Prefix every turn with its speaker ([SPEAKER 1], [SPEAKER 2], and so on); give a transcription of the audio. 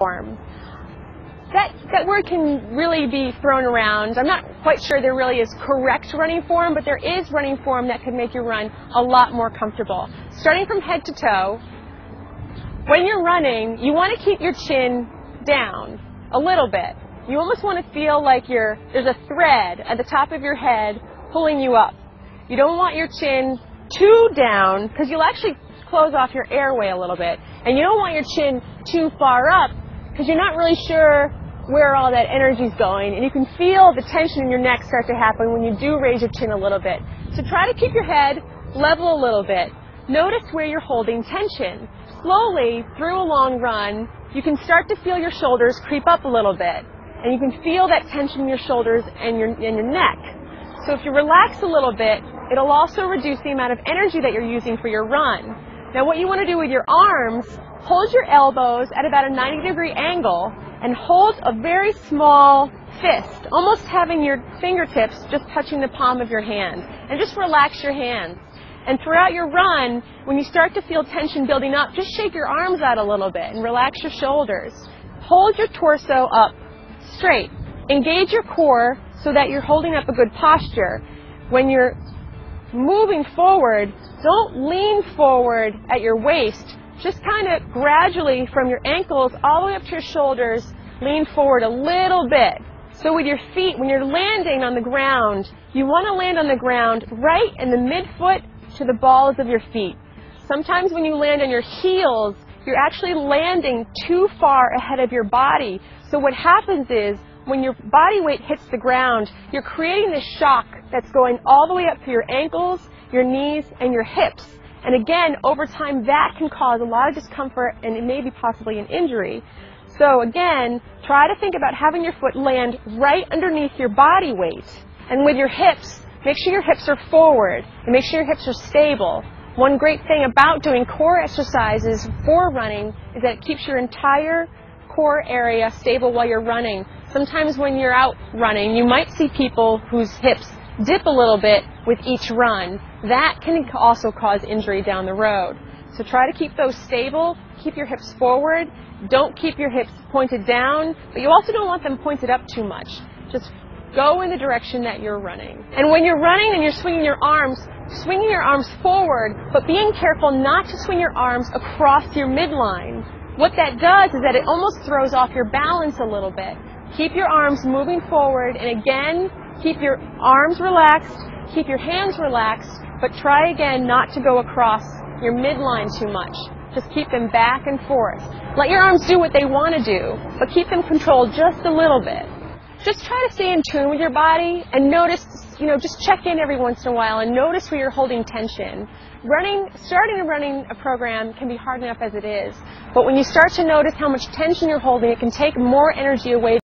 [SPEAKER 1] form. That word can really be thrown around. I'm not quite sure there really is correct running form, but there is running form that can make your run a lot more comfortable. Starting from head to toe, when you're running, you want to keep your chin down a little bit. You almost want to feel like there's a thread at the top of your head pulling you up. You don't want your chin too down because you'll actually close off your airway a little bit. And you don't want your chin too far up because you're not really sure where all that energy is going. And you can feel the tension in your neck start to happen when you do raise your chin a little bit. So try to keep your head level a little bit. Notice where you're holding tension. Slowly, through a long run, you can start to feel your shoulders creep up a little bit. And you can feel that tension in your shoulders and your neck. So if you relax a little bit, it'll also reduce the amount of energy that you're using for your run. Now what you want to do with your arms, hold your elbows at about a 90-degree angle and hold a very small fist, almost having your fingertips just touching the palm of your hand. And just relax your hands. And throughout your run, when you start to feel tension building up, just shake your arms out a little bit and relax your shoulders. Hold your torso up straight. Engage your core so that you're holding up a good posture. When you're moving forward, don't lean forward at your waist. Just kind of gradually from your ankles all the way up to your shoulders, lean forward a little bit. So with your feet, when you're landing on the ground, you want to land on the ground right in the midfoot to the balls of your feet. Sometimes when you land on your heels, you're actually landing too far ahead of your body. So what happens is, when your body weight hits the ground, you're creating this shock that's going all the way up to your ankles, your knees, and your hips. And again, over time, that can cause a lot of discomfort and maybe possibly an injury. So again, try to think about having your foot land right underneath your body weight. And with your hips, make sure your hips are forward and make sure your hips are stable. One great thing about doing core exercises for running is that it keeps your entire core area stable while you're running. Sometimes when you're out running, you might see people whose hips dip a little bit with each run. That can also cause injury down the road. So try to keep those stable, keep your hips forward, don't keep your hips pointed down, but you also don't want them pointed up too much. Just go in the direction that you're running. And when you're running and you're swinging your arms forward, but being careful not to swing your arms across your midline. What that does is that it almost throws off your balance a little bit. Keep your arms moving forward, and again, keep your arms relaxed, keep your hands relaxed, but try again not to go across your midline too much. Just keep them back and forth. Let your arms do what they want to do, but keep them controlled just a little bit. Just try to stay in tune with your body and notice, just check in every once in a while and notice where you're holding tension. Starting and running a program can be hard enough as it is, but when you start to notice how much tension you're holding, it can take more energy away